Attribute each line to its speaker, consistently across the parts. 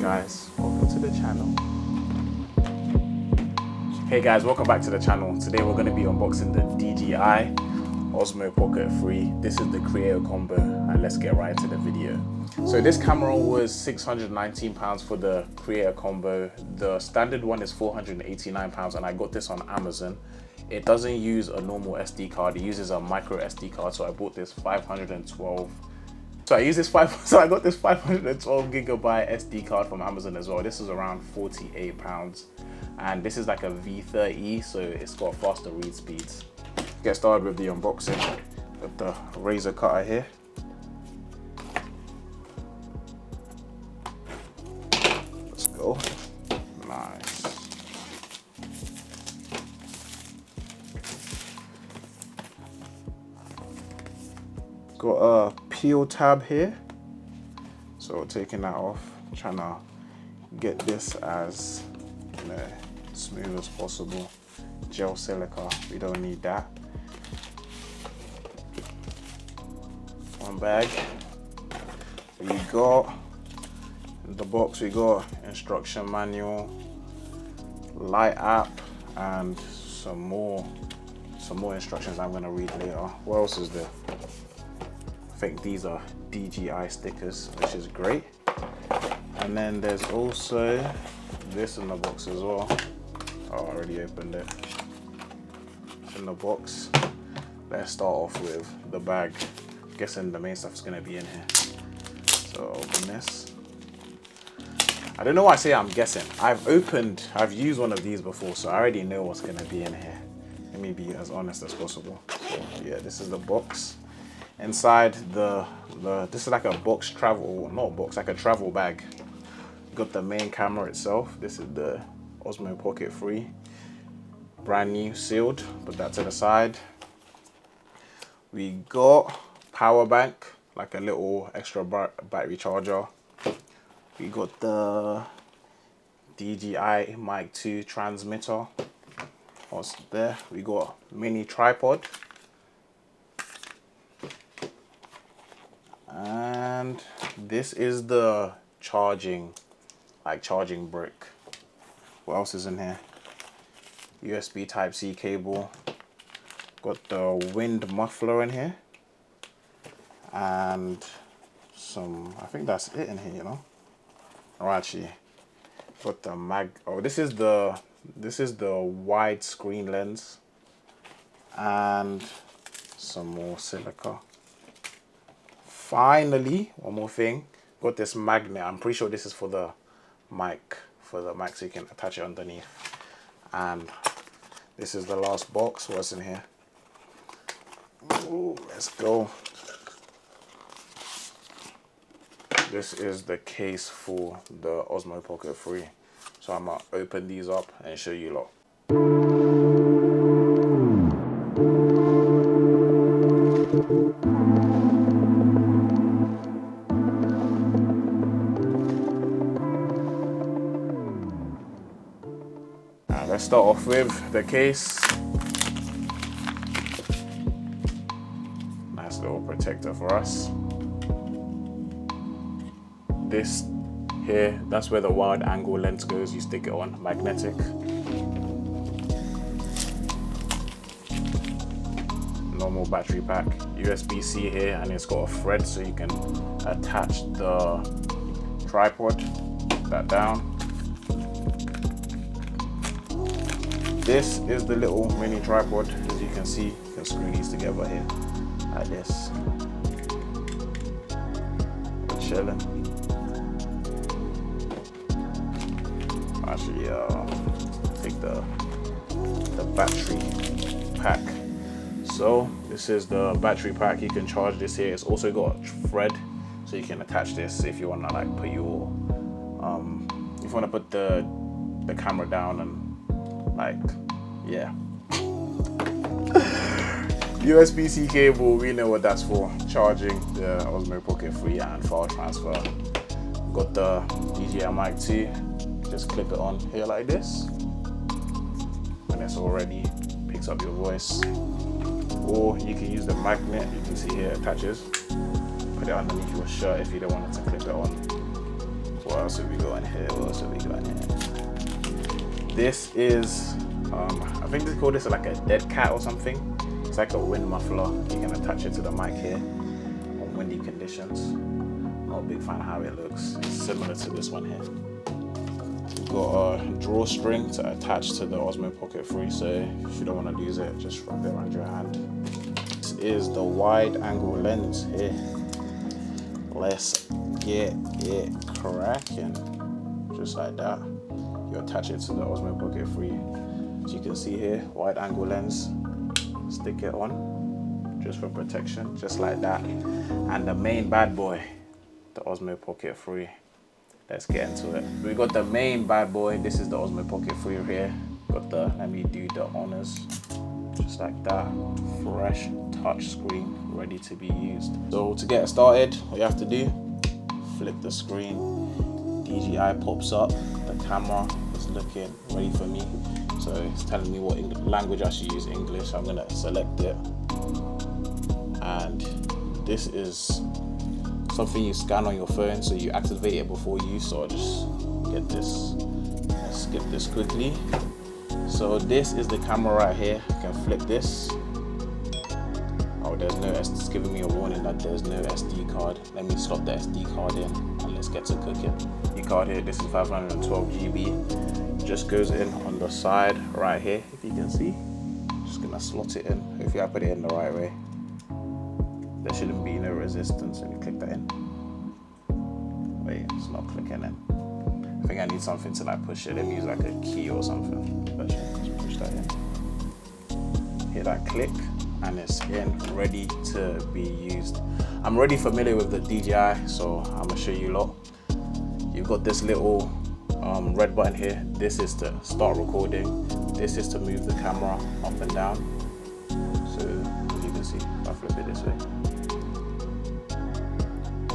Speaker 1: guys, welcome to the channel. Hey guys, welcome back to the channel. Today we're going to be unboxing the DJI Osmo Pocket 3. This is the Creator Combo, and let's get right into the video. So this camera was £619 for the Creator Combo. The standard one is £489, and I got this on Amazon. It doesn't use a normal SD card, it uses a micro SD card, so I bought this 512. So I got this 512 gigabyte SD card from Amazon as well. This is around £48, and this is like a V30, so it's got faster read speeds. Get started with the unboxing with the razor cutter here. Let's go. Nice. Got a peel tab here, so taking that off, trying to get this as smooth as possible. Gel silica, we don't need that. One bag. We got in the box, we got instruction manual, light app, and some more instructions I'm gonna read later. What else is there? I think these are DJI stickers, which is great. And then there's also this in the box as well. Oh, I already opened it. In the box. Let's start off with the bag. I'm guessing the main stuff is gonna be in here. So open this. I don't know why I say I'm guessing. I've used one of these before, so I already know what's gonna be in here. Let me be as honest as possible. So yeah, this is the box. Inside this is like a box travel, not box, like a travel bag. Got the main camera itself. This is the Osmo Pocket 3, brand new, sealed. Put that to the side. We got power bank, like a little extra battery charger. We got the DJI Mic 2 transmitter. What's there? We got mini tripod. And this is the charging brick. What else is in here? USB Type-C cable. Got the wind muffler in here. And I think that's it in here, you know? Or actually, got the this is the wide screen lens. And some more silica. Finally, one more thing, got this magnet. I'm pretty sure this is for the mic, so you can attach it underneath. And this is the last box. What's in here? Ooh, let's go. This is the case for the Osmo Pocket 3. So I'm gonna open these up and show you lot. Let's start off with the case. Nice little protector for us. This here, that's where the wide angle lens goes. You stick it on, magnetic. Normal battery pack. USB-C here, and it's got a thread so you can attach the tripod. Put that down. This is the little mini tripod. As you can see, you can screw these together here, like this. Chilling. Actually, take the battery pack. So this is the battery pack. You can charge this here. It's also got a thread, so you can attach this if you want to like put your if you want to put the camera down and like, yeah. USB-C cable, we know what that's for. Charging the Osmo Pocket 3 and file transfer. Got the DJI Mic 2. Just clip it on here like this. When it's all ready, picks up your voice. Or you can use the magnet, you can see here it attaches. Put it underneath your shirt if you don't want it to clip it on. What What else have we got in here? What else have we got in here? This is, I think they call this like a dead cat or something. It's like a wind muffler. You can attach it to the mic here on windy conditions. Not a big fan of how it looks. It's similar to this one here. We've got a drawstring to attach to the Osmo Pocket 3, so if you don't want to lose it, just wrap it around your hand. This is the wide angle lens here. Let's get it cracking. Just like that. You attach it to the Osmo Pocket 3. As you can see here, wide angle lens. Stick it on, just for protection, just like that. And the main bad boy, the Osmo Pocket 3. Let's get into it. We got the main bad boy. This is the Osmo Pocket 3 here. Got the, let me do the honors. Just like that. Fresh touch screen, ready to be used. So to get started, what you have to do, flip the screen. DJI pops up. The camera is looking ready for me. So it's telling me what language I should use, English. I'm gonna select it. And this is something you scan on your phone, so you activate it before use. So I'll just get this, let's skip this quickly. So this is the camera right here. You can flip this. Oh, there's no, it's giving me a warning that there's no SD card. Let me slot the SD card in and let's get to cooking. SD card here, this is 512 GB. Just goes in on the side right here, if you can see. Just gonna slot it in. Hopefully I put it in the right way. There shouldn't be no resistance when you click that in. Wait, it's not clicking in. I think I need something to like push it. Let me use like a key or something. Just push that in. Hit that click and it's in, ready to be used. I'm already familiar with the DJI, so I'm gonna show you a lot. You've got this little red button here. This is to start recording. This is to move the camera up and down. So as you can see, if I flip it this way,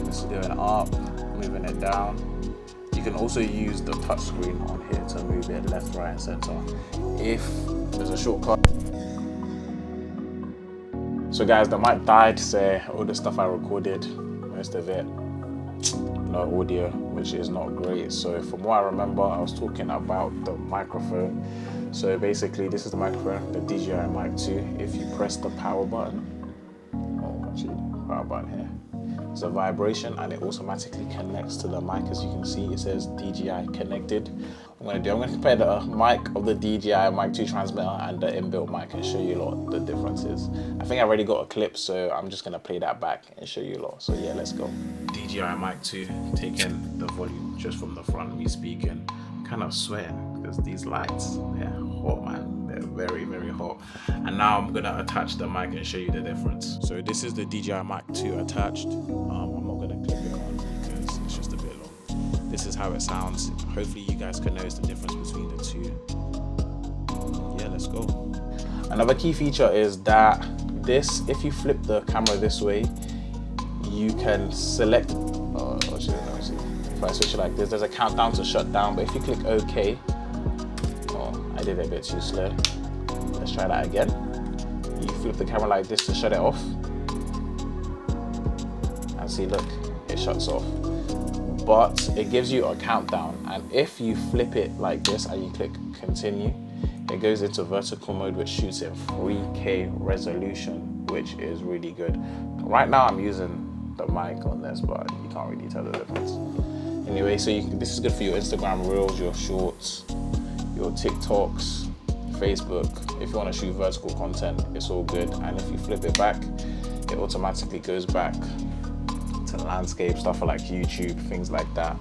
Speaker 1: this is going up, moving it down. You can also use the touch screen on here to move it left, right, and center. If there's a shortcut. So guys, the mic died, so all the stuff I recorded, most of it, no audio, which is not great. So from what I remember, I was talking about the microphone. So basically, this is the microphone, the DJI Mic 2. If you press the power button, power button here, it's a vibration and it automatically connects to the mic. As you can see, it says DJI connected. I'm gonna compare the mic of the DJI Mic 2 transmitter and the inbuilt mic and show you a lot the differences. I think I already got a clip, so I'm just gonna play that back and show you a lot. So yeah, let's go. DJI Mic 2, taking the volume just from the front, me speaking. I'm kind of sweating because these lights, they're hot, man. They're very, very hot. And now I'm gonna attach the mic and show you the difference. So this is the DJI Mic 2 attached. I'm not gonna clip it on because it's just a bit long. This is how it sounds. Hopefully you guys can notice the difference between the two. Yeah, let's go. Another key feature is that this, if you flip the camera this way, you can select, if I switch it like this, there's a countdown to shut down, but if you click OK, I did it a bit too slow. Let's try that again. You flip the camera like this to shut it off. And see, look, it shuts off. But it gives you a countdown. And if you flip it like this and you click continue, it goes into vertical mode, which shoots in 3K resolution, which is really good. Right now I'm using the mic on this, but you can't really tell the difference. Anyway, so this is good for your Instagram Reels, your Shorts, your TikToks, Facebook. If you want to shoot vertical content, it's all good. And if you flip it back, it automatically goes back to landscape stuff for like YouTube, things like that.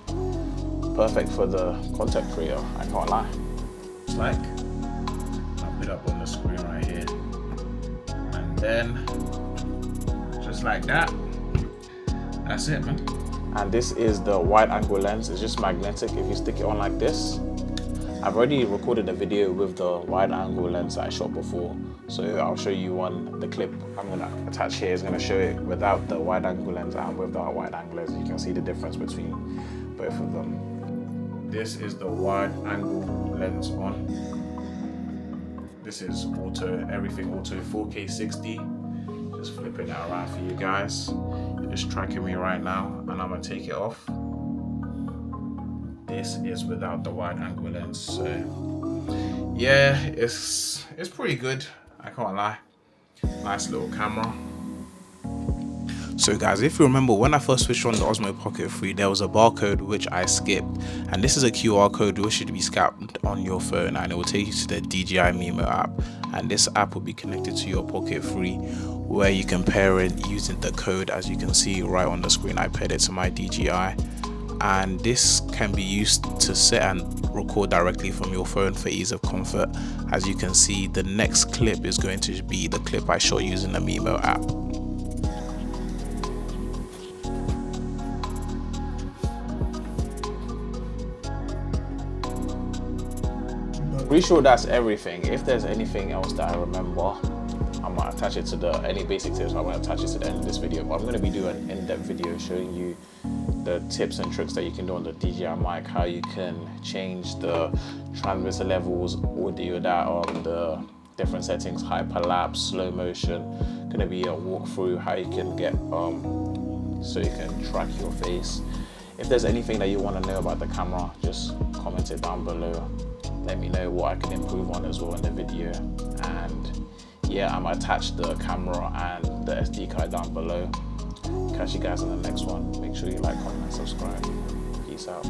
Speaker 1: Perfect for the content creator, I can't lie. It's like, I'll put it up on the screen right here. And then, just like that, that's it, man. And this is the wide angle lens. It's just magnetic. If you stick it on like this, I've already recorded a video with the wide angle lens that I shot before. So I'll show you one, the clip I'm gonna attach here is gonna show it without the wide angle lens and with the wide angle lens. You can see the difference between both of them. This is the wide angle lens on. This is auto, everything auto, 4K 60. Just flipping that around for you guys. You're just tracking me right now and I'm gonna take it off. this is without the wide angle lens. So yeah, it's pretty good, I can't lie. Nice little camera. So guys, if you remember when I first switched on the Osmo Pocket 3, there was a barcode which I skipped, and this is a QR code which should be scanned on your phone, and it will take you to the DJI Mimo app, and this app will be connected to your Pocket 3, where you can pair it using the code. As you can see right on the screen, I paired it to my DJI, and this can be used to set and record directly from your phone for ease of comfort. As you can see, the next clip is going to be the clip I shot using the Mimo app. Pretty sure that's everything. If there's anything else that I remember, I might attach it to any basic tips, I might attach it to the end of this video. But I'm going to be doing an in-depth video showing you the tips and tricks that you can do on the DJI mic, how you can change the transmitter levels, audio data, the different settings, hyperlapse, slow motion. Going to be a walkthrough how you can get so you can track your face. If there's anything that you want to know about the camera, just comment it down below. Let me know what I can improve on as well in the video. And yeah, I'm gonna attach the camera and the SD card down below. Catch you guys in the next one. Make sure you like, comment, and subscribe. Peace out.